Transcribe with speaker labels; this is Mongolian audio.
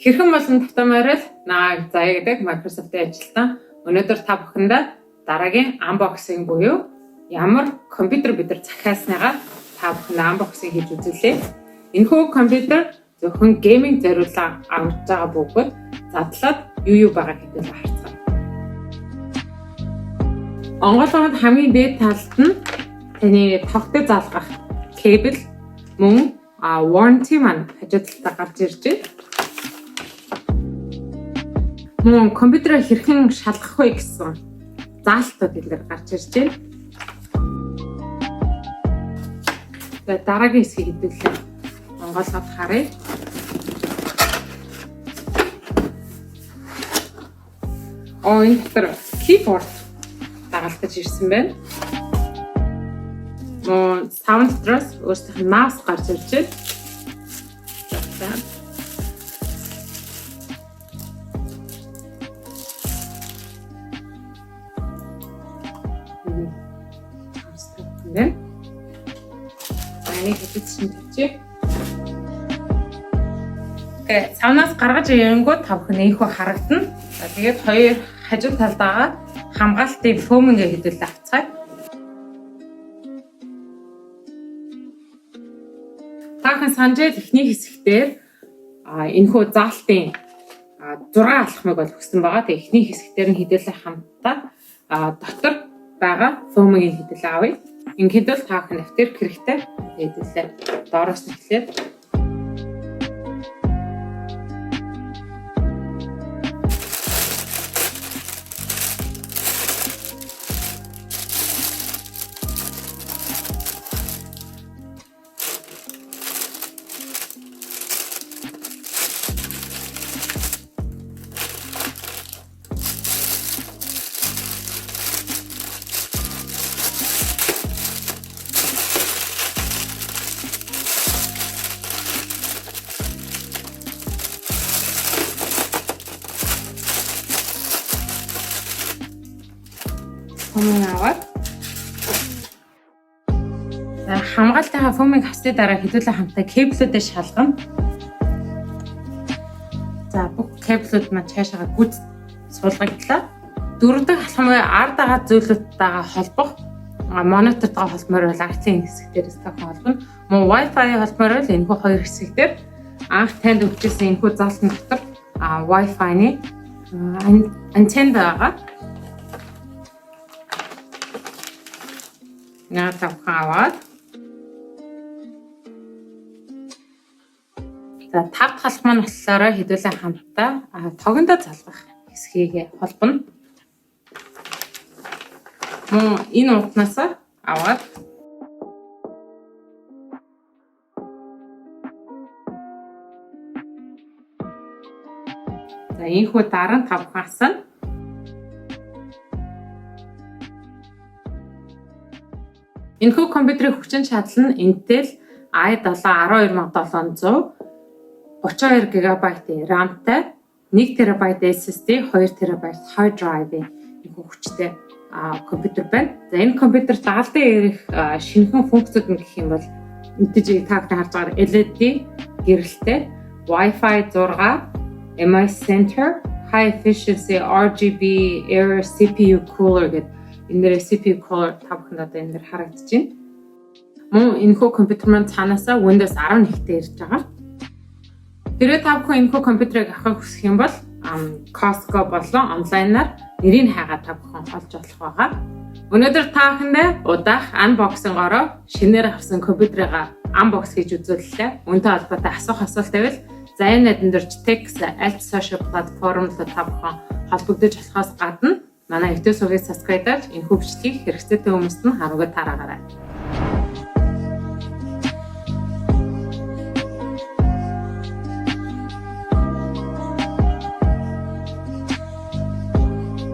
Speaker 1: Хэрхэн болон автоморил нааг заяа гэдэг Microsoft-ийн ажилтан өнөөдөр та бүхэндээ дараагийн unboxing буюу ямар компьютер бид нар захиалсныгаа та бүхэнд unboxing хийж үзүүлээ. Энэхүү компьютер зөвхөн гейминг зориулсан авч байгаа бөгөөд задлаад юу байгаа гэдгийг харцгаая. Онгойлгоод хамгийн дээд талд нь таны тогтыг залгах кабел мөн warranty маань хажуу талдаа гарч ирж байна. Мөн компьютераа хэрхэн шалгах вэ гэсэн заалтууд илэр гарч ирж байна. Тэгээд дараагийн хэсгийг хэдүүлээ онгойлгоод харъя. Энэ дотор keyboard дагалдаж ирсэн байна. Мөн sound dress өөрсдийнх нь mouse гарч ирж байна. Энийг хэвчсэн тавьчих. Окей, цаанаас гаргаж ирэнгүүт та бүхэн ийхүү харагдана. За тэгээд хоёр хажуу талд байгаа хамгаалтын фоомингээ хэдүүлээ авцгаая. Таахан санджээ техник хэсэгтэр энэхүү заалтын 6 алхмыг бол өгсөн байгаа. Тэгээд эхний хэсэгтэр нь хэдүүлээ хамтдаа дотор байгаа фоомингийг хэдүүлээ авъя. Ингээд бол таахан нэвтэр хэрэгтэй хэдүүлээ доороос нь эхлээд аваад хамгаалтынхаа фоомыг авсны дараа хэдүүлээ хамтаа кабелүүдэд шалгана. За бүх кабелүүд маань цаашаа гүйц суулгаглаа. Дөрөв дахь алхмыг ард байгаа зүйлүүдтэйгээ холбох монитортойгоо холбомоор бол артлын хэсэг дээрээс тохиолдсон холбоно. Мөн Wi-Fi холбомоор бол энэхүү хоёр хэсэг дээр анх танд өгчсэн энэхүү заалтын дотор Wi-Fi-ны антенн байгаа. Аваад за тав дахь алхам нь болохоор хэдүүлээ хамтдаа тогондоо залгах хэсгийг холбоно. Мөн энэ утнаас аваад за энэхүү дараа нь тав хасна. Энэхүү компьютерийн хүчин чадал нь Intel i7 12700 32 GB RAM-тай 1 TB SSD 2 TB hard drive-ийн энэхүү хүчтэй компьютер байна. За энэ компьютер дагалдан ирэх шинэхэн функцүүд нь гэх юм бол мэдээж та бүхэн харж байгаа LED гэрэлтэй Wi-Fi 6 MI Center High Efficiency RGB Air CPU Cooler гэдэг энэ дээр CPU cooler та бүхэнд одоо энэ дээр харагдаж байна. Мөн энэхүү компьютер маань цаанаасаа Windows 11-тэй ирж байгаа. Тэрээ та бүхэн энэхүү компьютерыг авахыг хүсэх юм бол Costco болон онлайнаар нэрийг хайгаад та бүхэн олж болох байгаа. Өнөөдөр та бүхэндээ удаах unboxing-ороо шинээр авсан компьютерыг unbox хийж үзүүллээ. Үүнтэй холбоотой асуулт байвал за энэ нэдэн дэрч Text Alt social platform-д та бүхэн холбогдож болохоос гадна манай YouTube сувгийг subscribe-аар энэхүү бичлэгийг хэрэгцээтэй хүмүүст нь хараагаа тараагаарай.